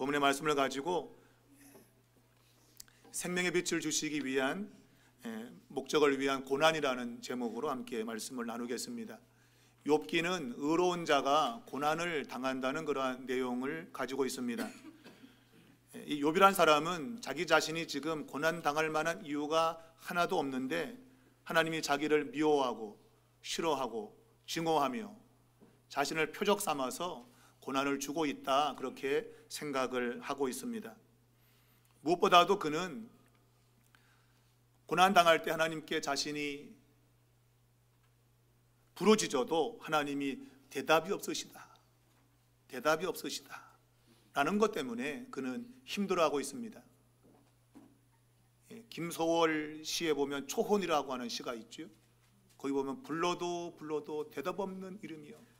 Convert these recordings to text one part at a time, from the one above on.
본문의 말씀을 가지고 생명의 빛을 주시기 위한 목적을 위한 고난이라는 제목으로 함께 말씀을 나누겠습니다. 욥기는 의로운 자가 고난을 당한다는 그러한 내용을 가지고 있습니다. 이 욥이란 사람은 자기 자신이 지금 고난 당할 만한 이유가 하나도 없는데 하나님이 자기를 미워하고 싫어하고 증오하며 자신을 표적 삼아서 고난을 주고 있다, 그렇게 생각을 하고 있습니다. 무엇보다도 그는 고난 당할 때 하나님께 자신이 부르짖어도 하나님이 대답이 없으시다 라는 것 때문에 그는 힘들어하고 있습니다. 김소월 시에 보면 초혼이라고 하는 시가 있죠. 거기 보면 불러도 대답 없는 이름이요,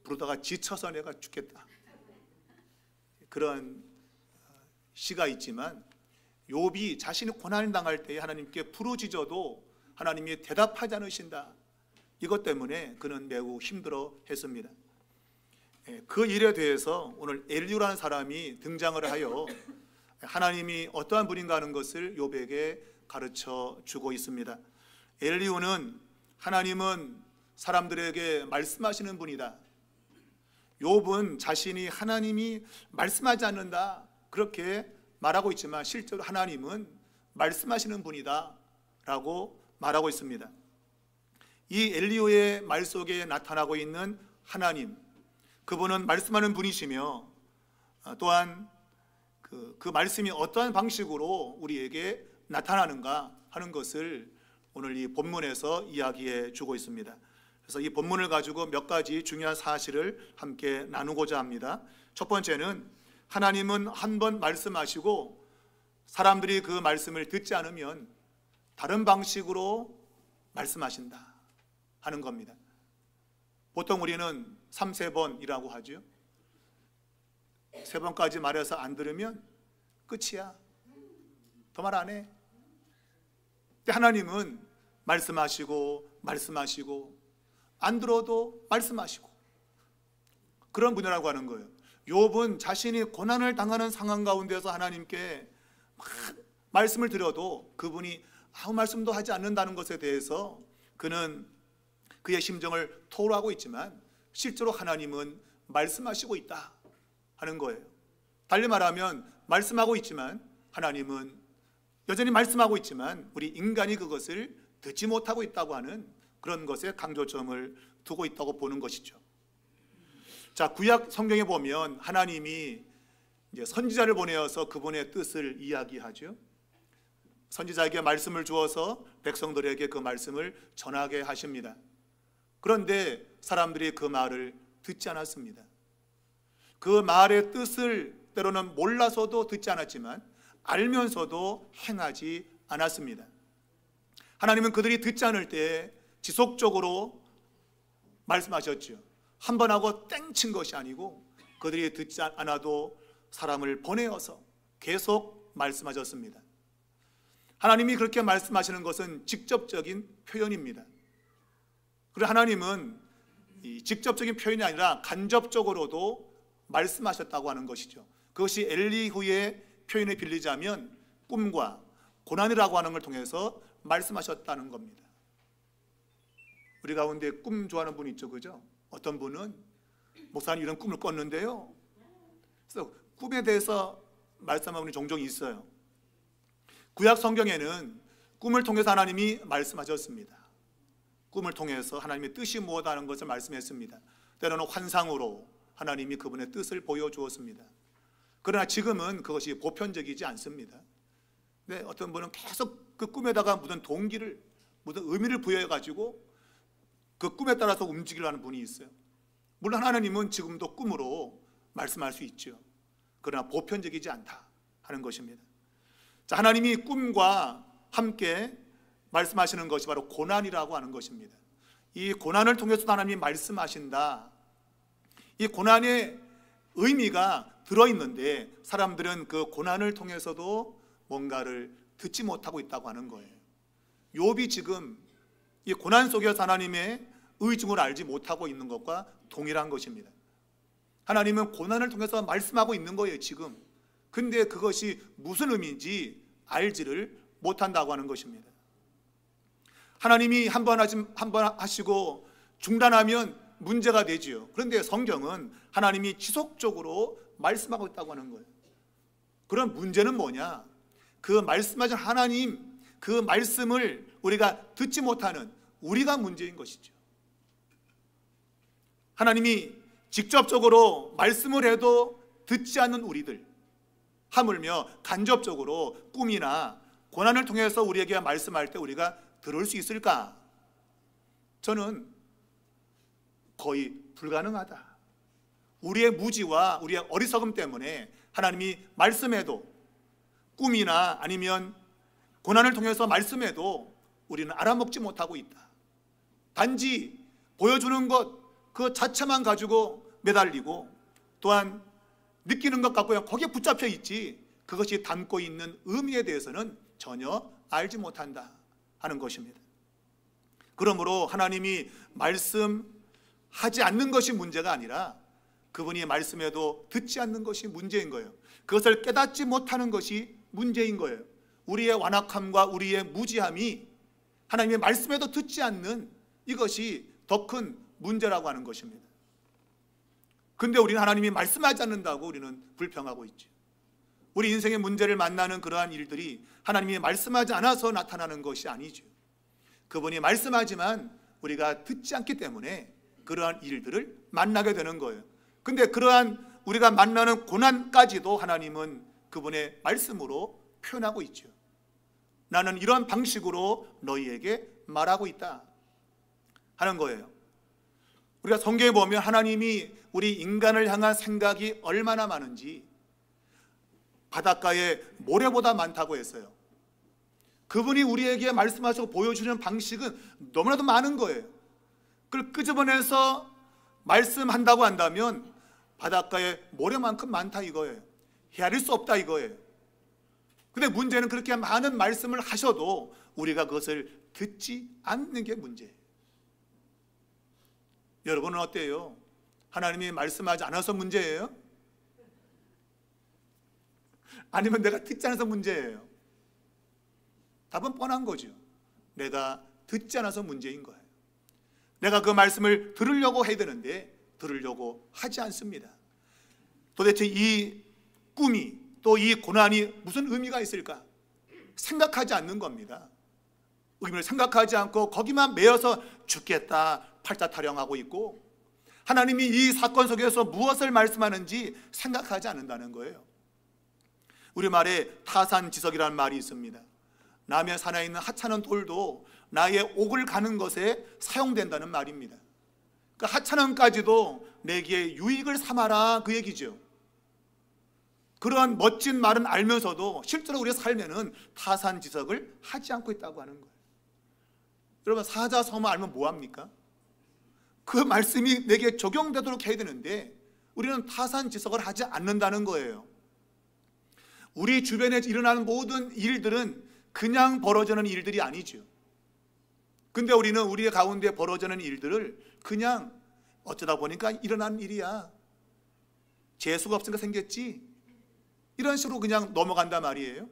부르다가 지쳐서 내가 죽겠다, 그런 시가 있지만 욥이 자신이 고난을 당할 때에 하나님께 부르짖어도 하나님이 대답하지 않으신다, 이것 때문에 그는 매우 힘들어했습니다. 그 일에 대해서 오늘 엘리후라는 사람이 등장을 하여 하나님이 어떠한 분인가 하는 것을 욥에게 가르쳐 주고 있습니다. 엘리후는 하나님은 사람들에게 말씀하시는 분이다, 욥은 자신이 하나님이 말씀하지 않는다 그렇게 말하고 있지만 실제로 하나님은 말씀하시는 분이다 라고 말하고 있습니다. 이 엘리후의 말 속에 나타나고 있는 하나님, 그분은 말씀하는 분이시며 또한 그 말씀이 어떠한 방식으로 우리에게 나타나는가 하는 것을 오늘 이 본문에서 이야기해 주고 있습니다. 그래서 이 본문을 가지고 몇 가지 중요한 사실을 함께 나누고자 합니다. 첫 번째는 하나님은 한 번 말씀하시고 사람들이 그 말씀을 듣지 않으면 다른 방식으로 말씀하신다 하는 겁니다. 보통 우리는 3-4번이라고 하죠. 3번까지 말해서 안 들으면 끝이야, 더 말 안 해. 근데 하나님은 말씀하시고 안 들어도 말씀하시고 그런 분이라고 하는 거예요. 욥은 자신이 고난을 당하는 상황 가운데서 하나님께 막 말씀을 드려도 그분이 아무 말씀도 하지 않는다는 것에 대해서 그는 그의 심정을 토로하고 있지만 실제로 하나님은 말씀하시고 있다 하는 거예요. 달리 말하면 말씀하고 있지만 하나님은 여전히 말씀하고 있지만 우리 인간이 그것을 듣지 못하고 있다고 하는 그런 것에 강조점을 두고 있다고 보는 것이죠. 자, 구약 성경에 보면 하나님이 이제 선지자를 보내어서 그분의 뜻을 이야기하죠. 선지자에게 말씀을 주어서 백성들에게 그 말씀을 전하게 하십니다. 그런데 사람들이 그 말을 듣지 않았습니다. 그 말의 뜻을 때로는 몰라서도 듣지 않았지만 알면서도 행하지 않았습니다. 하나님은 그들이 듣지 않을 때 지속적으로 말씀하셨죠. 한 번 하고 땡 친 것이 아니고 그들이 듣지 않아도 사람을 보내어서 계속 말씀하셨습니다. 하나님이 그렇게 말씀하시는 것은 직접적인 표현입니다. 그리고 하나님은 이 직접적인 표현이 아니라 간접적으로도 말씀하셨다고 하는 것이죠. 그것이 엘리후의 표현에 빌리자면 꿈과 고난이라고 하는 걸 통해서 말씀하셨다는 겁니다. 우리 가운데 꿈 좋아하는 분 있죠, 그죠? 어떤 분은 목사님 이런 꿈을 꿨는데요, 그래서 꿈에 대해서 말씀하는 분이 종종 있어요. 구약 성경에는 꿈을 통해서 하나님이 말씀하셨습니다. 꿈을 통해서 하나님의 뜻이 무엇하는 것을 말씀했습니다. 때로는 환상으로 하나님이 그분의 뜻을 보여주었습니다. 그러나 지금은 그것이 보편적이지 않습니다. 네, 어떤 분은 계속 그 꿈에다가 무슨 동기를, 무슨 의미를 부여해가지고 그 꿈에 따라서 움직이려는 분이 있어요. 물론 하나님은 지금도 꿈으로 말씀할 수 있죠. 그러나 보편적이지 않다 하는 것입니다. 자, 하나님이 꿈과 함께 말씀하시는 것이 바로 고난이라고 하는 것입니다. 이 고난을 통해서 하나님이 말씀하신다. 이 고난의 의미가 들어있는데 사람들은 그 고난을 통해서도 뭔가를 듣지 못하고 있다고 하는 거예요. 욥이 지금 이 고난 속에서 하나님의 의중을 알지 못하고 있는 것과 동일한 것입니다. 하나님은 고난을 통해서 말씀하고 있는 거예요 지금. 근데 그것이 무슨 의미인지 알지를 못한다고 하는 것입니다. 하나님이 한 번 하시고 중단하면 문제가 되지요. 그런데 성경은 하나님이 지속적으로 말씀하고 있다고 하는 거예요. 그럼 문제는 뭐냐? 그 말씀하신 하나님, 그 말씀을 우리가 듣지 못하는 우리가 문제인 것이죠. 하나님이 직접적으로 말씀을 해도 듣지 않는 우리들, 하물며 간접적으로 꿈이나 고난을 통해서 우리에게 말씀할 때 우리가 들을 수 있을까? 저는 거의 불가능하다. 우리의 무지와 우리의 어리석음 때문에 하나님이 말씀해도, 꿈이나 아니면 고난을 통해서 말씀해도 우리는 알아먹지 못하고 있다. 단지 보여주는 것 그 자체만 가지고 매달리고, 또한 느끼는 것 갖고 거기에 붙잡혀 있지 그것이 담고 있는 의미에 대해서는 전혀 알지 못한다 하는 것입니다. 그러므로 하나님이 말씀하지 않는 것이 문제가 아니라 그분이 말씀해도 듣지 않는 것이 문제인 거예요. 그것을 깨닫지 못하는 것이 문제인 거예요. 우리의 완악함과 우리의 무지함이 하나님의 말씀에도 듣지 않는 이것이 더 큰 문제라고 하는 것입니다. 근데 우리는 하나님이 말씀하지 않는다고 우리는 불평하고 있죠. 우리 인생의 문제를 만나는 그러한 일들이 하나님이 말씀하지 않아서 나타나는 것이 아니죠. 그분이 말씀하지만 우리가 듣지 않기 때문에 그러한 일들을 만나게 되는 거예요. 근데 그러한 우리가 만나는 고난까지도 하나님은 그분의 말씀으로 표현하고 있죠. 나는 이런 방식으로 너희에게 말하고 있다 하는 거예요. 우리가 성경에 보면 하나님이 우리 인간을 향한 생각이 얼마나 많은지 바닷가에 모래보다 많다고 했어요. 그분이 우리에게 말씀하시고 보여주는 방식은 너무나도 많은 거예요. 그걸 끄집어내서 말씀한다고 한다면 바닷가에 모래만큼 많다 이거예요. 헤아릴 수 없다 이거예요. 근데 문제는 그렇게 많은 말씀을 하셔도 우리가 그것을 듣지 않는 게 문제예요. 여러분은 어때요? 하나님이 말씀하지 않아서 문제예요? 아니면 내가 듣지 않아서 문제예요? 답은 뻔한 거죠. 내가 듣지 않아서 문제인 거예요. 내가 그 말씀을 들으려고 해야 되는데 들으려고 하지 않습니다. 도대체 이 꿈이 또 이 고난이 무슨 의미가 있을까? 생각하지 않는 겁니다. 의미를 생각하지 않고 거기만 매여서 죽겠다 팔자 타령하고 있고, 하나님이 이 사건 속에서 무엇을 말씀하는지 생각하지 않는다는 거예요. 우리말에 타산지석이라는 말이 있습니다. 남의 산에 있는 하찮은 돌도 나의 옥을 가는 것에 사용된다는 말입니다. 그 하찮은까지도 내게 유익을 삼아라 그 얘기죠. 그러한 멋진 말은 알면서도 실제로 우리의 삶에는 타산지석을 하지 않고 있다고 하는 거예요. 여러분, 사자성어 알면 뭐합니까? 그 말씀이 내게 적용되도록 해야 되는데 우리는 타산지석을 하지 않는다는 거예요. 우리 주변에 일어나는 모든 일들은 그냥 벌어지는 일들이 아니죠. 근데 우리는 우리 가운데 벌어지는 일들을 그냥 어쩌다 보니까 일어나는 일이야, 재수가 없으니까 생겼지, 이런 식으로 그냥 넘어간단 말이에요.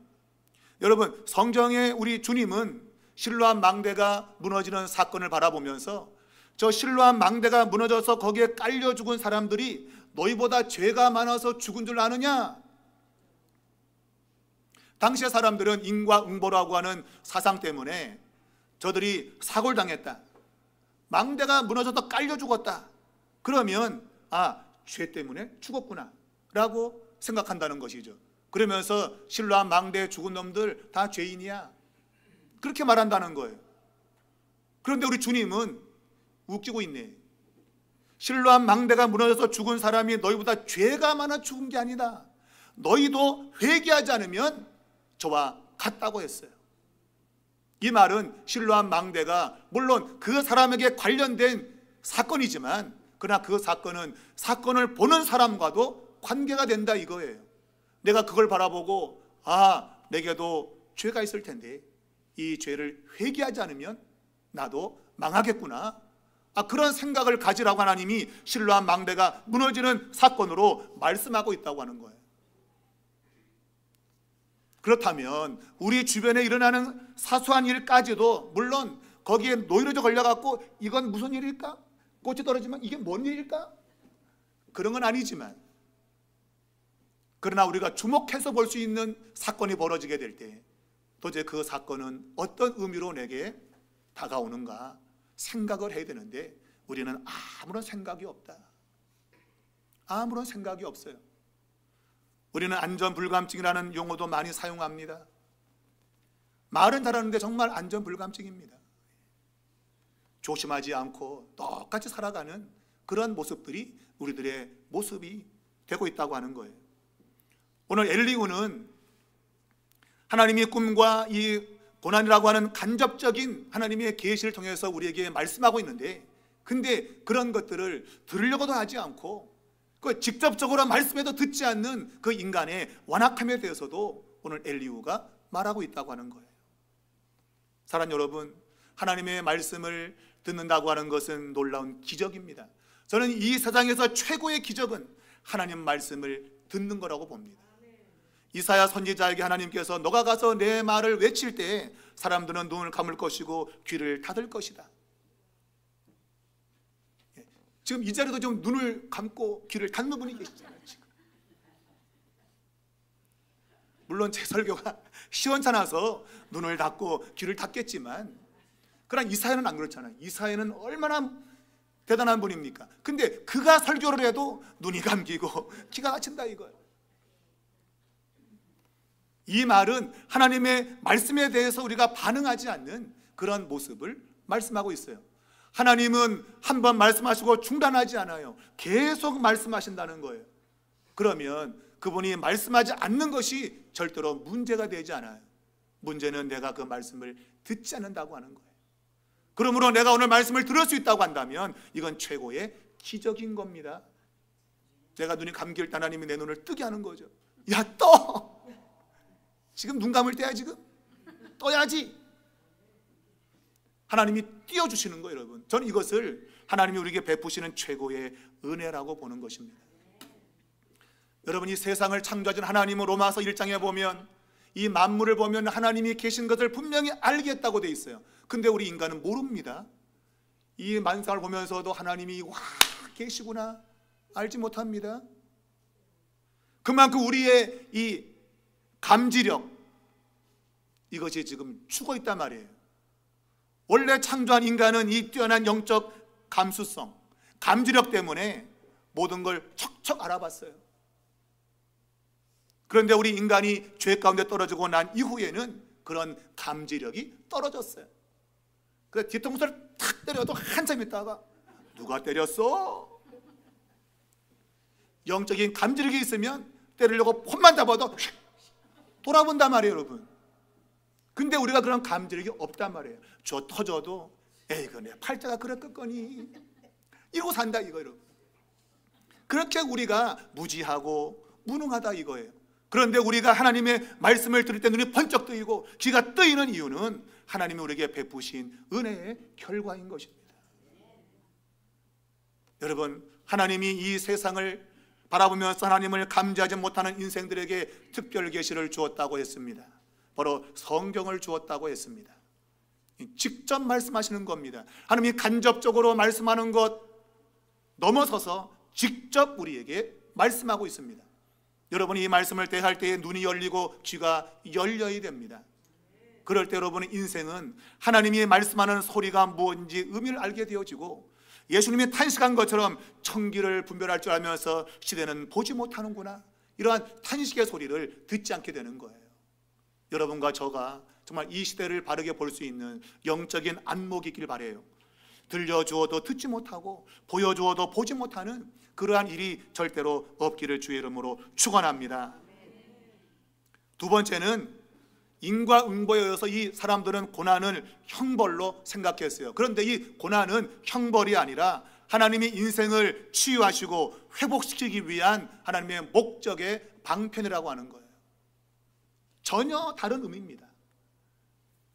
여러분, 성경에 우리 주님은 실로암 망대가 무너지는 사건을 바라보면서 저 실로암 망대가 무너져서 거기에 깔려 죽은 사람들이 너희보다 죄가 많아서 죽은 줄 아느냐? 당시의 사람들은 인과응보라고 하는 사상 때문에 저들이 사고를 당했다, 망대가 무너져서 깔려 죽었다, 그러면 죄 때문에 죽었구나 라고 생각한다는 것이죠. 그러면서 실로암 망대에 죽은 놈들 다 죄인이야, 그렇게 말한다는 거예요. 그런데 우리 주님은 웃기고 있네. 실로암 망대가 무너져서 죽은 사람이 너희보다 죄가 많아 죽은 게 아니다, 너희도 회개하지 않으면 저와 같다고 했어요. 이 말은 실로암 망대가 물론 그 사람에게 관련된 사건이지만 그러나 그 사건은 사건을 보는 사람과도 관계가 된다 이거예요. 내가 그걸 바라보고 내게도 죄가 있을 텐데 이 죄를 회개하지 않으면 나도 망하겠구나, 그런 생각을 가지라고 하나님이 실로암 망대가 무너지는 사건으로 말씀하고 있다고 하는 거예요. 그렇다면 우리 주변에 일어나는 사소한 일까지도, 물론 거기에 노이로제 걸려갖고 이건 무슨 일일까? 꽃이 떨어지면 이게 뭔 일일까? 그런 건 아니지만, 그러나 우리가 주목해서 볼 수 있는 사건이 벌어지게 될 때 도대체 그 사건은 어떤 의미로 내게 다가오는가 생각을 해야 되는데, 우리는 아무런 생각이 없다. 아무런 생각이 없어요. 우리는 안전불감증이라는 용어도 많이 사용합니다. 말은 잘하는데 정말 안전불감증입니다. 조심하지 않고 똑같이 살아가는 그런 모습들이 우리들의 모습이 되고 있다고 하는 거예요. 오늘 엘리후는 하나님의 꿈과 이 고난이라고 하는 간접적인 하나님의 계시를 통해서 우리에게 말씀하고 있는데, 근데 그런 것들을 들으려고도 하지 않고 그 직접적으로 말씀해도 듣지 않는 그 인간의 완악함에 대해서도 오늘 엘리후가 말하고 있다고 하는 거예요. 사랑하는 여러분, 하나님의 말씀을 듣는다고 하는 것은 놀라운 기적입니다. 저는 이 세상에서 최고의 기적은 하나님 말씀을 듣는 거라고 봅니다. 이사야 선지자에게 하나님께서 너가 가서 내 말을 외칠 때 사람들은 눈을 감을 것이고 귀를 닫을 것이다. 지금 이 자리도 좀 눈을 감고 귀를 닫는 분이 계시잖아요. 지금. 물론 제 설교가 시원찮아서 눈을 닫고 귀를 닫겠지만, 그러나 이사야는 안 그렇잖아요. 이사야는 얼마나 대단한 분입니까? 근데 그가 설교를 해도 눈이 감기고 귀가 닫힌다 이거예요. 이 말은 하나님의 말씀에 대해서 우리가 반응하지 않는 그런 모습을 말씀하고 있어요. 하나님은 한 번 말씀하시고 중단하지 않아요. 계속 말씀하신다는 거예요. 그러면 그분이 말씀하지 않는 것이 절대로 문제가 되지 않아요. 문제는 내가 그 말씀을 듣지 않는다고 하는 거예요. 그러므로 내가 오늘 말씀을 들을 수 있다고 한다면 이건 최고의 기적인 겁니다. 내가 눈이 감길 때 하나님이 내 눈을 뜨게 하는 거죠. 야, 떠! 지금 눈 감을 때야. 지금 떠야지. 하나님이 띄워주시는 거예요. 여러분, 저는 이것을 하나님이 우리에게 베푸시는 최고의 은혜라고 보는 것입니다. 여러분, 이 세상을 창조하신 하나님은 로마서 1장에 보면 이 만물을 보면 하나님이 계신 것을 분명히 알겠다고 돼 있어요. 근데 우리 인간은 모릅니다. 이 만상을 보면서도 하나님이 와 계시구나 알지 못합니다. 그만큼 우리의 이 감지력, 이것이 지금 죽어 있단 말이에요. 원래 창조한 인간은 이 뛰어난 영적 감수성, 감지력 때문에 모든 걸 척척 알아봤어요. 그런데 우리 인간이 죄 가운데 떨어지고 난 이후에는 그런 감지력이 떨어졌어요. 그래서 뒤통수를 탁 때려도 한참 있다가 누가 때렸어? 영적인 감지력이 있으면 때리려고 폰만 잡아도 돌아본단 말이에요, 여러분. 근데 우리가 그런 감지력이 없단 말이에요. 저 터져도 에이그 내 팔자가 그랬겠거니 이러고 산다 이거 여러분. 그렇게 우리가 무지하고 무능하다 이거예요. 그런데 우리가 하나님의 말씀을 들을 때 눈이 번쩍 뜨이고 귀가 뜨이는 이유는 하나님이 우리에게 베푸신 은혜의 결과인 것입니다. 여러분, 하나님이 이 세상을 바라보면서 하나님을 감지하지 못하는 인생들에게 특별 계시를 주었다고 했습니다. 바로 성경을 주었다고 했습니다. 직접 말씀하시는 겁니다. 하나님이 간접적으로 말씀하는 것 넘어서서 직접 우리에게 말씀하고 있습니다. 여러분이 이 말씀을 대할 때에 눈이 열리고 귀가 열려야 됩니다. 그럴 때 여러분의 인생은 하나님이 말씀하는 소리가 무엇인지 의미를 알게 되어지고, 예수님이 탄식한 것처럼 천기를 분별할 줄 알면서 시대는 보지 못하는구나, 이러한 탄식의 소리를 듣지 않게 되는 거예요. 여러분과 저가 정말 이 시대를 바르게 볼 수 있는 영적인 안목이 있길 바라요. 들려주어도 듣지 못하고 보여주어도 보지 못하는 그러한 일이 절대로 없기를 주의 이름으로 축원합니다. 두 번째는 인과응보에 의해서 이 사람들은 고난을 형벌로 생각했어요. 그런데 이 고난은 형벌이 아니라 하나님이 인생을 치유하시고 회복시키기 위한 하나님의 목적의 방편이라고 하는 거예요. 전혀 다른 의미입니다.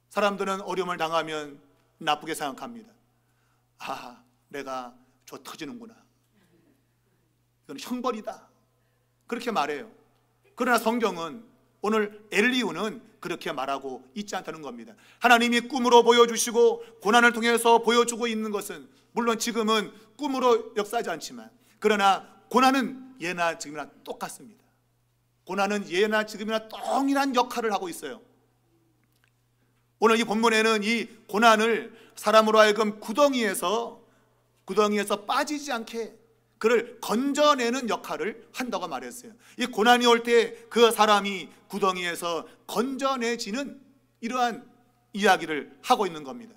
사람들은 어려움을 당하면 나쁘게 생각합니다. 내가 저 터지는구나. 이건 형벌이다. 그렇게 말해요. 그러나 성경은 오늘 엘리후는 그렇게 말하고 있지 않다는 겁니다. 하나님이 꿈으로 보여주시고 고난을 통해서 보여주고 있는 것은 물론 지금은 꿈으로 역사하지 않지만, 그러나 고난은 예나 지금이나 똑같습니다. 고난은 예나 지금이나 동일한 역할을 하고 있어요. 오늘 이 본문에는 이 고난을 사람으로 하여금 구덩이에서 빠지지 않게 그를 건져내는 역할을 한다고 말했어요. 이 고난이 올 때 그 사람이 구덩이에서 건져내지는 이러한 이야기를 하고 있는 겁니다.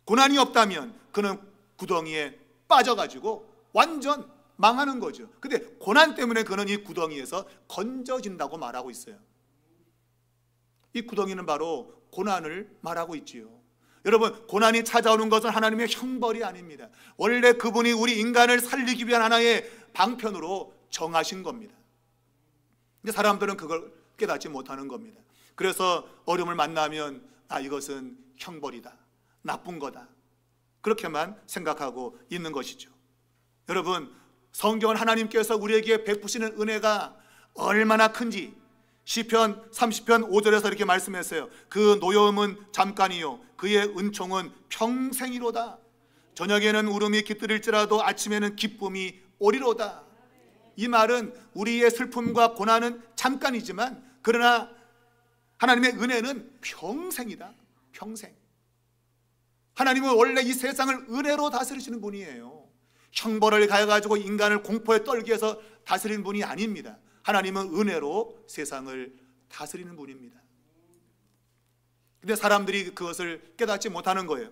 고난이 없다면 그는 구덩이에 빠져가지고 완전 망하는 거죠. 근데 고난 때문에 그는 이 구덩이에서 건져진다고 말하고 있어요. 이 구덩이는 바로 고난을 말하고 있지요. 여러분, 고난이 찾아오는 것은 하나님의 형벌이 아닙니다. 원래 그분이 우리 인간을 살리기 위한 하나의 방편으로 정하신 겁니다. 근데 사람들은 그걸 깨닫지 못하는 겁니다. 그래서 어려움을 만나면 이것은 형벌이다, 나쁜 거다, 그렇게만 생각하고 있는 것이죠. 여러분, 성경은 하나님께서 우리에게 베푸시는 은혜가 얼마나 큰지 시편 30편 5절에서 이렇게 말씀했어요. 그 노여움은 잠깐이요 그의 은총은 평생이로다. 저녁에는 울음이 깃들일지라도 아침에는 기쁨이 오리로다. 이 말은 우리의 슬픔과 고난은 잠깐이지만 그러나 하나님의 은혜는 평생이다. 평생. 하나님은 원래 이 세상을 은혜로 다스리시는 분이에요. 형벌을 가해가지고 인간을 공포에 떨게 해서 다스리는 분이 아닙니다. 하나님은 은혜로 세상을 다스리는 분입니다. 근데 사람들이 그것을 깨닫지 못하는 거예요.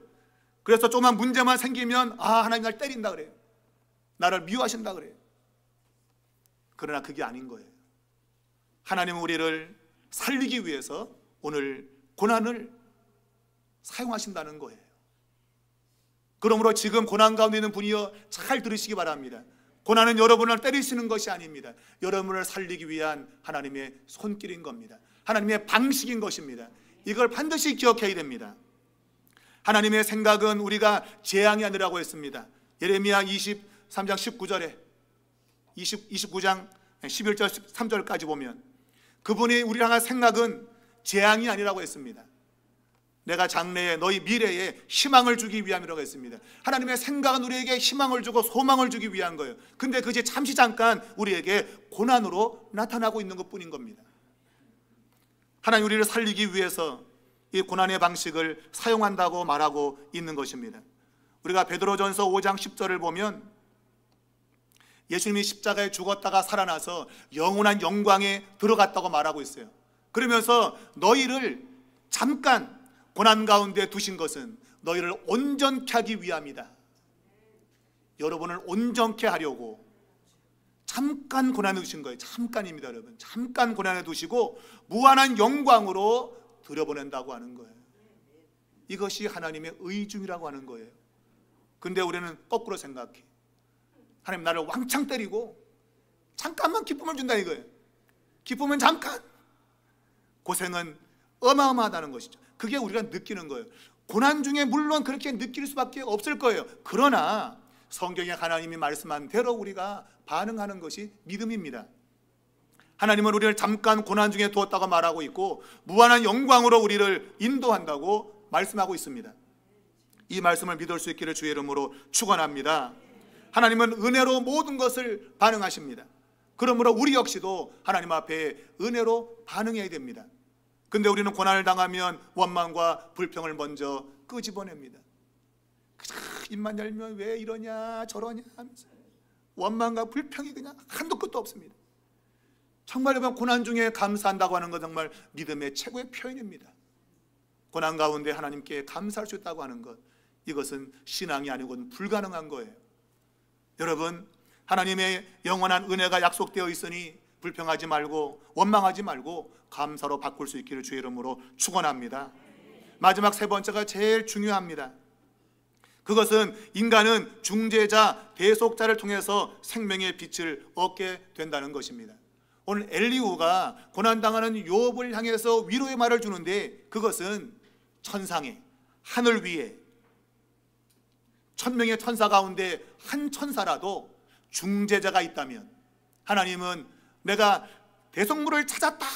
그래서 조그만 문제만 생기면 하나님 날 때린다 그래요. 나를 미워하신다 그래요. 그러나 그게 아닌 거예요. 하나님은 우리를 살리기 위해서 오늘 고난을 사용하신다는 거예요. 그러므로 지금 고난 가운데 있는 분이여 잘 들으시기 바랍니다. 고난은 여러분을 때리시는 것이 아닙니다. 여러분을 살리기 위한 하나님의 손길인 겁니다. 하나님의 방식인 것입니다. 이걸 반드시 기억해야 됩니다. 하나님의 생각은 우리가 재앙이 아니라고 했습니다. 예레미야 23장 19절에 29장 11절 13절까지 보면 그분이 우리를 향한 생각은 재앙이 아니라고 했습니다. 내가 장래에 너희 미래에 희망을 주기 위함이라고 했습니다. 하나님의 생각은 우리에게 희망을 주고 소망을 주기 위한 거예요. 근데 그게 잠시 잠깐 우리에게 고난으로 나타나고 있는 것뿐인 겁니다. 하나님 우리를 살리기 위해서 이 고난의 방식을 사용한다고 말하고 있는 것입니다. 우리가 베드로전서 5장 10절을 보면 예수님이 십자가에 죽었다가 살아나서 영원한 영광에 들어갔다고 말하고 있어요. 그러면서 너희를 잠깐 고난 가운데 두신 것은 너희를 온전케 하기 위함이다. 여러분을 온전케 하려고 잠깐 고난에 두신 거예요. 잠깐입니다, 여러분. 잠깐 고난에 두시고 무한한 영광으로 들여보낸다고 하는 거예요. 이것이 하나님의 의중이라고 하는 거예요. 근데 우리는 거꾸로 생각해. 하나님 나를 왕창 때리고 잠깐만 기쁨을 준다 이거예요. 기쁨은 잠깐, 고생은 어마어마하다는 것이죠. 그게 우리가 느끼는 거예요. 고난 중에 물론 그렇게 느낄 수밖에 없을 거예요. 그러나 성경에 하나님이 말씀한 대로 우리가 반응하는 것이 믿음입니다. 하나님은 우리를 잠깐 고난 중에 두었다고 말하고 있고 무한한 영광으로 우리를 인도한다고 말씀하고 있습니다. 이 말씀을 믿을 수 있기를 주의 이름으로 축원합니다. 하나님은 은혜로 모든 것을 반응하십니다. 그러므로 우리 역시도 하나님 앞에 은혜로 반응해야 됩니다. 근데 우리는 고난을 당하면 원망과 불평을 먼저 끄집어냅니다. 입만 열면 왜 이러냐 저러냐 하면서 원망과 불평이 그냥 한도 끝도 없습니다. 정말 여러분 고난 중에 감사한다고 하는 건 정말 믿음의 최고의 표현입니다. 고난 가운데 하나님께 감사할 수 있다고 하는 것, 이것은 신앙이 아니고는 불가능한 거예요. 여러분, 하나님의 영원한 은혜가 약속되어 있으니 불평하지 말고 원망하지 말고 감사로 바꿀 수 있기를 주의 이름으로 축원합니다. 마지막 세 번째가 제일 중요합니다. 그것은 인간은 중재자, 대속자를 통해서 생명의 빛을 얻게 된다는 것입니다. 오늘 엘리후가 고난당하는 욥을 향해서 위로의 말을 주는데 그것은 천상에, 하늘 위에 천명의 천사 가운데 한 천사라도 중재자가 있다면 하나님은 내가 대속물을 찾았다,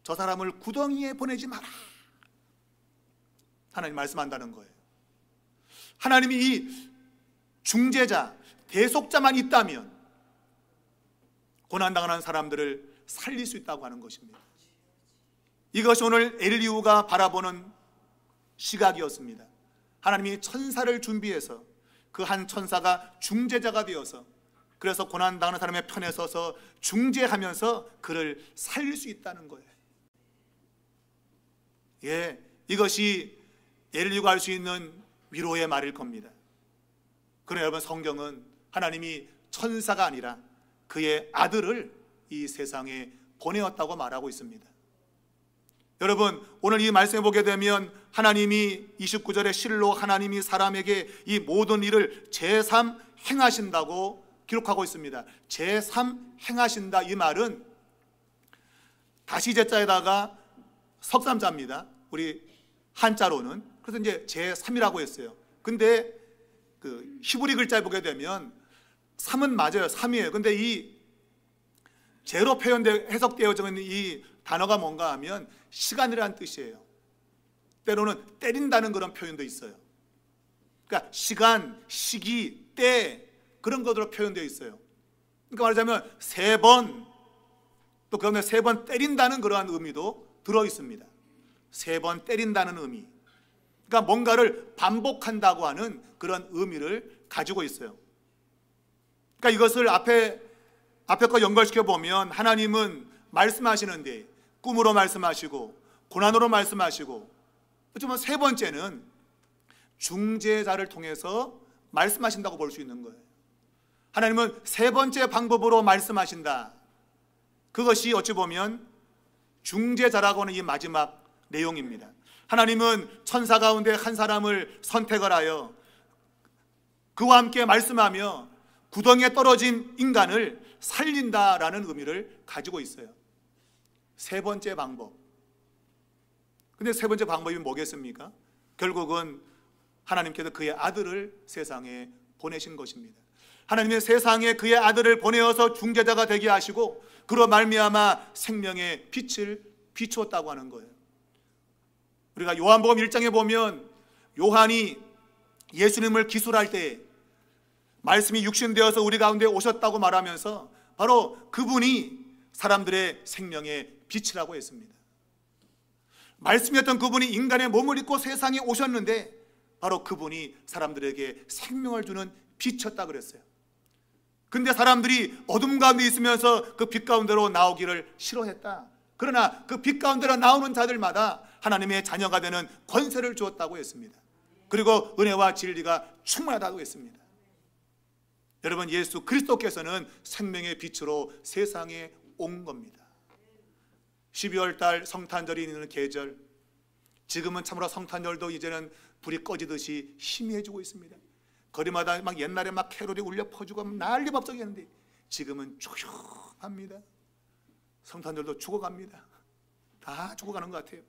저 사람을 구덩이에 보내지 마라, 하나님 말씀한다는 거예요. 하나님이 이 중재자, 대속자만 있다면 고난당하는 사람들을 살릴 수 있다고 하는 것입니다. 이것이 오늘 엘리후가 바라보는 시각이었습니다. 하나님이 천사를 준비해서 그 한 천사가 중재자가 되어서, 그래서 고난당하는 사람의 편에 서서 중재하면서 그를 살릴 수 있다는 거예요. 예, 이것이 엘리후가 할 수 있는 위로의 말일 겁니다. 그러나 여러분, 성경은 하나님이 천사가 아니라 그의 아들을 이 세상에 보내었다고 말하고 있습니다. 여러분, 오늘 이 말씀에 보게 되면 하나님이 29절에 실로 하나님이 사람에게 이 모든 일을 제3 행하신다고 기록하고 있습니다. 제3 행하신다, 이 말은 다시 제자에다가 석삼자입니다. 우리 한자로는. 그래서 이제 제3이라고 했어요. 근데 그 히브리 글자에 보게 되면 3은 맞아요. 3이에요. 근데 이 제로 해석되어져 있는 이 단어가 뭔가 하면 시간이라는 뜻이에요. 때로는 때린다는 그런 표현도 있어요. 그러니까 시간, 시기, 때, 그런 것으로 표현되어 있어요. 그러니까 말하자면 3번, 또 그다음에 3번 때린다는 그러한 의미도 들어 있습니다. 3번 때린다는 의미, 그러니까 뭔가를 반복한다고 하는 그런 의미를 가지고 있어요. 그러니까 이것을 앞에 거 연결시켜 보면 하나님은 말씀하시는데 꿈으로 말씀하시고 고난으로 말씀하시고, 어쩌면 세 번째는 중재자를 통해서 말씀하신다고 볼 수 있는 거예요. 하나님은 세 번째 방법으로 말씀하신다. 그것이 어찌 보면 중재자라고 하는 이 마지막 내용입니다. 하나님은 천사 가운데 한 사람을 선택을 하여 그와 함께 말씀하며 구덩이에 떨어진 인간을 살린다라는 의미를 가지고 있어요. 세 번째 방법. 근데 세 번째 방법이 뭐겠습니까? 결국은 하나님께서 그의 아들을 세상에 보내신 것입니다. 하나님의 세상에 그의 아들을 보내어서 중재자가 되게 하시고 그로 말미암아 생명의 빛을 비추었다고 하는 거예요. 우리가 요한복음 1장에 보면 요한이 예수님을 기술할 때 말씀이 육신되어서 우리 가운데 오셨다고 말하면서 바로 그분이 사람들의 생명의 빛이라고 했습니다. 말씀이었던 그분이 인간의 몸을 입고 세상에 오셨는데 바로 그분이 사람들에게 생명을 주는 빛이었다 그랬어요. 근데 사람들이 어둠 가운데 있으면서 그 빛 가운데로 나오기를 싫어했다. 그러나 그 빛 가운데로 나오는 자들마다 하나님의 자녀가 되는 권세를 주었다고 했습니다. 그리고 은혜와 진리가 충만하다고 했습니다. 여러분, 예수 그리스도께서는 생명의 빛으로 세상에 온 겁니다. 12월 달 성탄절이 있는 계절, 지금은 참으로 성탄절도 이제는 불이 꺼지듯이 희미해지고 있습니다. 거리마다 막 옛날에 막 캐롤이 울려 퍼지고 난리 법석이었는데 지금은 조용합니다. 성탄절도 죽어갑니다. 다 죽어가는 것 같아요.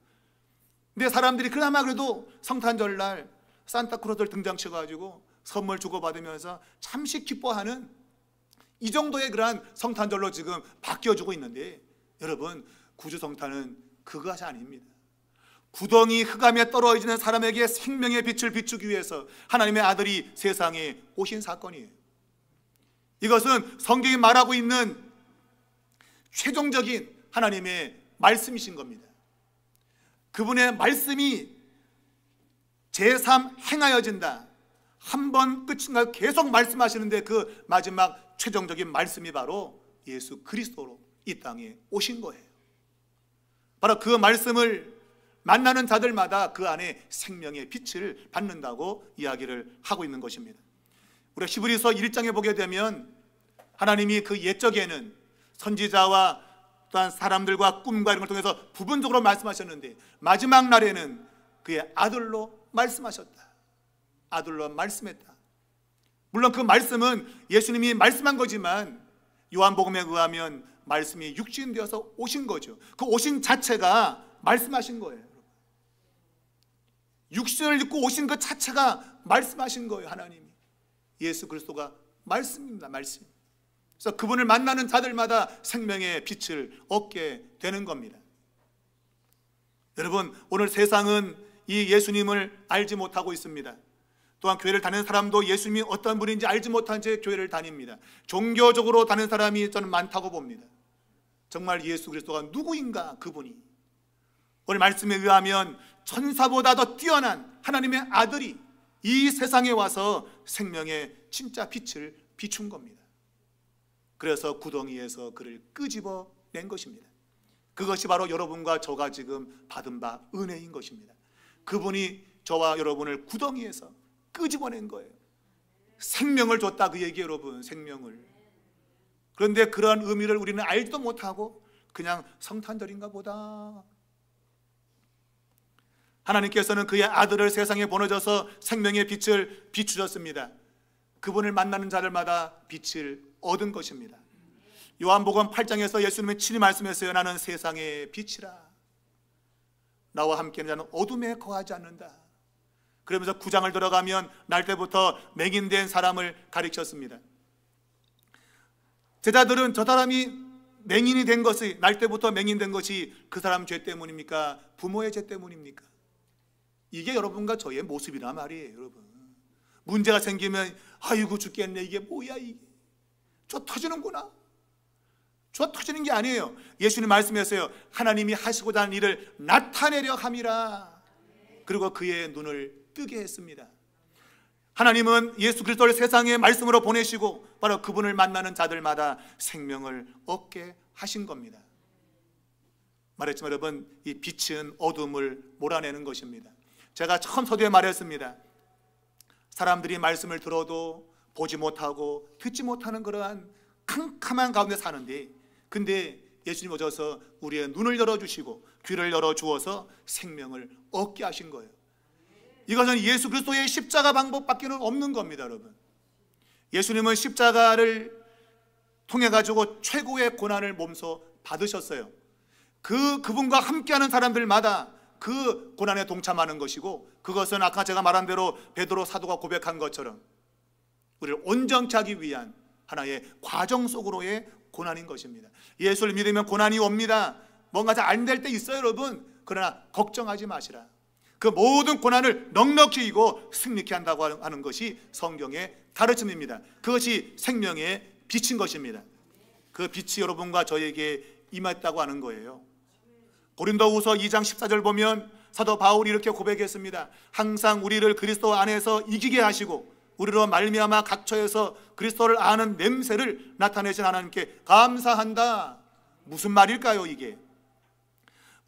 근데 사람들이 그나마 그래도 성탄절날 산타크로스를 등장시켜가지고 선물 주고받으면서 잠시 기뻐하는 이 정도의 그러한 성탄절로 지금 바뀌어지고 있는데, 여러분, 구주 성탄은 그것이 아닙니다. 구덩이 흑암에 떨어지는 사람에게 생명의 빛을 비추기 위해서 하나님의 아들이 세상에 오신 사건이에요. 이것은 성경이 말하고 있는 최종적인 하나님의 말씀이신 겁니다. 그분의 말씀이 제3 행하여진다. 한 번 끝인가 계속 말씀하시는데 그 마지막 최종적인 말씀이 바로 예수 그리스도로 이 땅에 오신 거예요. 바로 그 말씀을 만나는 자들마다 그 안에 생명의 빛을 받는다고 이야기를 하고 있는 것입니다. 우리가 히브리서 1장에 보게 되면 하나님이 그 옛적에는 선지자와 또한 사람들과 꿈과 이런 걸 통해서 부분적으로 말씀하셨는데 마지막 날에는 그의 아들로 말씀하셨다. 아들로 말씀했다. 물론 그 말씀은 예수님이 말씀한 거지만 요한복음에 의하면 말씀이 육신되어서 오신 거죠. 그 오신 자체가 말씀하신 거예요. 육신을 입고 오신 그 자체가 말씀하신 거예요. 하나님이. 예수 그리스도가 말씀입니다. 말씀. 그래서 그분을 만나는 자들마다 생명의 빛을 얻게 되는 겁니다. 여러분, 오늘 세상은 이 예수님을 알지 못하고 있습니다. 또한 교회를 다니는 사람도 예수님이 어떤 분인지 알지 못한 채 교회를 다닙니다. 종교적으로 다니는 사람이 저는 많다고 봅니다. 정말 예수 그리스도가 누구인가, 그분이. 오늘 말씀에 의하면 천사보다 더 뛰어난 하나님의 아들이 이 세상에 와서 생명의 진짜 빛을 비춘 겁니다. 그래서 구덩이에서 그를 끄집어 낸 것입니다. 그것이 바로 여러분과 저가 지금 받은 바 은혜인 것입니다. 그분이 저와 여러분을 구덩이에서 끄집어낸 거예요. 생명을 줬다, 그 얘기예요. 여러분, 생명을. 그런데 그러한 의미를 우리는 알지도 못하고 그냥 성탄절인가 보다. 하나님께서는 그의 아들을 세상에 보내줘서 생명의 빛을 비추셨습니다. 그분을 만나는 자들마다 빛을 얻은 것입니다. 요한복음 8장에서 예수님이 친히 말씀했어요. 나는 세상의 빛이라. 나와 함께하는 자는 어둠에 거하지 않는다. 그러면서 9장을 들어가면 날 때부터 맹인된 사람을 가리켰습니다. 제자들은 저 사람이 맹인이 된 것이, 날 때부터 맹인된 것이 그 사람 죄 때문입니까? 부모의 죄 때문입니까? 이게 여러분과 저의 모습이란 말이에요. 여러분, 문제가 생기면 아이고 죽겠네, 이게 뭐야, 이게 저 터지는구나. 저 터지는 게 아니에요. 예수님 말씀하셨어요. 하나님이 하시고자 하는 일을 나타내려 함이라. 그리고 그의 눈을 뜨게 했습니다. 하나님은 예수 그리스도를 세상에 말씀으로 보내시고 바로 그분을 만나는 자들마다 생명을 얻게 하신 겁니다. 말했지만 여러분, 이 빛은 어둠을 몰아내는 것입니다. 제가 처음 서두에 말했습니다. 사람들이 말씀을 들어도 보지 못하고 듣지 못하는 그러한 캄캄한 가운데 사는데, 근데 예수님 오셔서 우리의 눈을 열어주시고 귀를 열어주어서 생명을 얻게 하신 거예요. 이것은 예수 그리스도의 십자가 방법밖에는 없는 겁니다. 여러분, 예수님은 십자가를 통해 가지고 최고의 고난을 몸소 받으셨어요. 그분과 함께하는 사람들마다 그 고난에 동참하는 것이고, 그것은 아까 제가 말한 대로 베드로 사도가 고백한 것처럼 우리를 온전케 하기 위한 하나의 과정 속으로의 고난인 것입니다. 예수를 믿으면 고난이 옵니다. 뭔가 잘 안 될 때 있어요, 여러분. 그러나 걱정하지 마시라. 그 모든 고난을 넉넉히 이기고 승리케 한다고 하는 것이 성경의 가르침입니다. 그것이 생명의 빛인 것입니다. 그 빛이 여러분과 저에게 임했다고 하는 거예요. 고린도후서 2장 14절 보면 사도 바울이 이렇게 고백했습니다. 항상 우리를 그리스도 안에서 이기게 하시고 우리로 말미암아 각처에서 그리스도를 아는 냄새를 나타내신 하나님께 감사한다. 무슨 말일까요, 이게?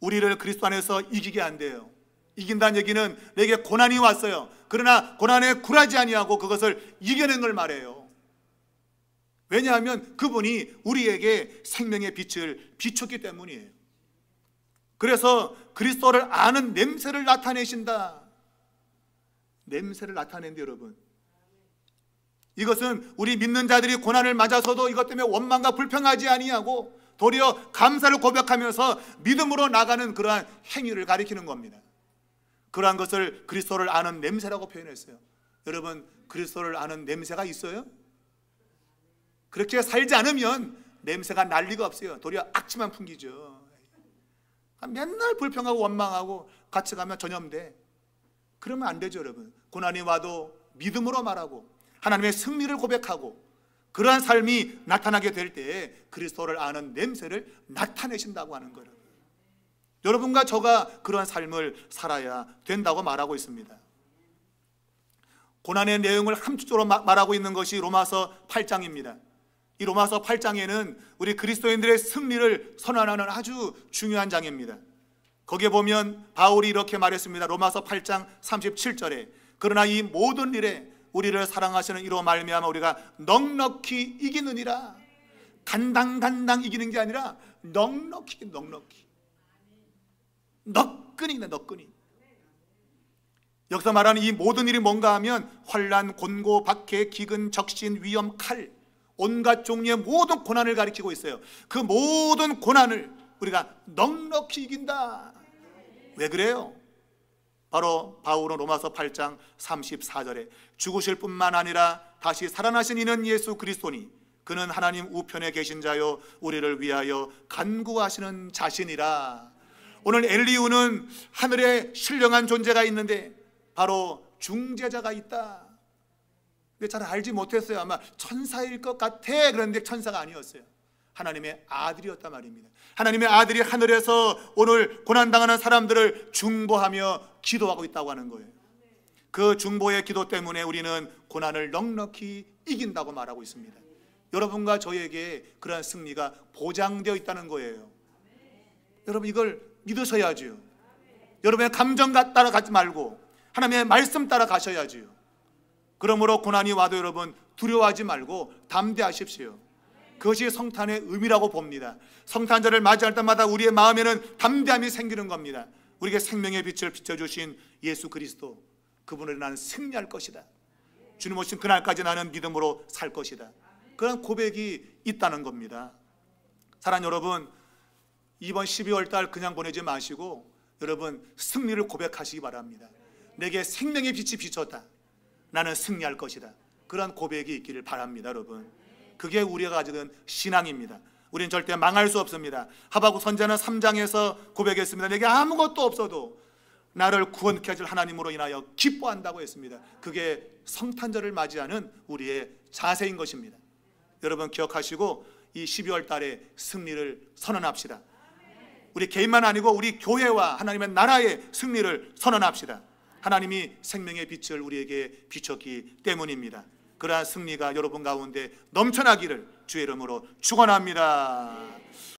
우리를 그리스도 안에서 이기게 한대요. 이긴다는 얘기는 내게 고난이 왔어요. 그러나 고난에 굴하지 아니하고 그것을 이겨낸 걸 말해요. 왜냐하면 그분이 우리에게 생명의 빛을 비췄기 때문이에요. 그래서 그리스도를 아는 냄새를 나타내신다. 냄새를 나타낸대, 여러분. 이것은 우리 믿는 자들이 고난을 맞아서도 이것 때문에 원망과 불평하지 아니하고 도리어 감사를 고백하면서 믿음으로 나가는 그러한 행위를 가리키는 겁니다. 그러한 것을 그리스도를 아는 냄새라고 표현했어요. 여러분, 그리스도를 아는 냄새가 있어요? 그렇게 살지 않으면 냄새가 날 리가 없어요. 도리어 악취만 풍기죠. 맨날 불평하고 원망하고 같이 가면 전염돼. 그러면 안 되죠, 여러분. 고난이 와도 믿음으로 말하고 하나님의 승리를 고백하고 그러한 삶이 나타나게 될 때에 그리스도를 아는 냄새를 나타내신다고 하는 거예요. 여러분과 저가 그러한 삶을 살아야 된다고 말하고 있습니다. 고난의 내용을 함축적으로 말하고 있는 것이 로마서 8장입니다. 이 로마서 8장에는 우리 그리스도인들의 승리를 선언하는 아주 중요한 장입니다. 거기에 보면 바울이 이렇게 말했습니다. 로마서 8장 37절에 그러나 이 모든 일에 우리를 사랑하시는 이로 말미암아 우리가 넉넉히 이기느니라. 간당 이기는 게 아니라 넉넉히 너끈이네, 너끈이. 여기서 말하는 이 모든 일이 뭔가 하면 환난, 곤고, 박해, 기근, 적신, 위험, 칼, 온갖 종류의 모든 고난을 가리키고 있어요. 그 모든 고난을 우리가 넉넉히 이긴다. 왜 그래요? 바로 바울은 로마서 8장 34절에 죽으실 뿐만 아니라 다시 살아나신 이는 예수 그리스도니 그는 하나님 우편에 계신 자요 우리를 위하여 간구하시는 자신이라. 오늘 엘리후는 하늘에 신령한 존재가 있는데 바로 중재자가 있다. 근데 잘 알지 못했어요. 아마 천사일 것 같아. 그런데 천사가 아니었어요. 하나님의 아들이었단 말입니다. 하나님의 아들이 하늘에서 오늘 고난당하는 사람들을 중보하며 기도하고 있다고 하는 거예요. 그 중보의 기도 때문에 우리는 고난을 넉넉히 이긴다고 말하고 있습니다. 여러분과 저에게 그러한 승리가 보장되어 있다는 거예요. 여러분 이걸 믿으셔야죠. 여러분의 감정 따라가지 말고 하나님의 말씀 따라가셔야죠. 그러므로 고난이 와도 여러분 두려워하지 말고 담대하십시오. 그것이 성탄의 의미라고 봅니다. 성탄절을 맞이할 때마다 우리의 마음에는 담대함이 생기는 겁니다. 우리에게 생명의 빛을 비춰주신 예수 그리스도, 그분을 나는 승리할 것이다. 주님 오신 그날까지 나는 믿음으로 살 것이다. 그런 고백이 있다는 겁니다. 사랑하는 여러분, 이번 12월 달 그냥 보내지 마시고 여러분 승리를 고백하시기 바랍니다. 내게 생명의 빛이 비쳤다. 나는 승리할 것이다. 그런 고백이 있기를 바랍니다. 여러분, 그게 우리가 가지는 신앙입니다. 우리는 절대 망할 수 없습니다. 하박국 선지자는 3장에서 고백했습니다. 내게 아무것도 없어도 나를 구원케 하실 하나님으로 인하여 기뻐한다고 했습니다. 그게 성탄절을 맞이하는 우리의 자세인 것입니다. 여러분 기억하시고 이 12월 달에 승리를 선언합시다. 우리 개인만 아니고 우리 교회와 하나님의 나라의 승리를 선언합시다. 하나님이 생명의 빛을 우리에게 비췄기 때문입니다. 그러한 승리가 여러분 가운데 넘쳐나기를 주의 이름으로 축원합니다.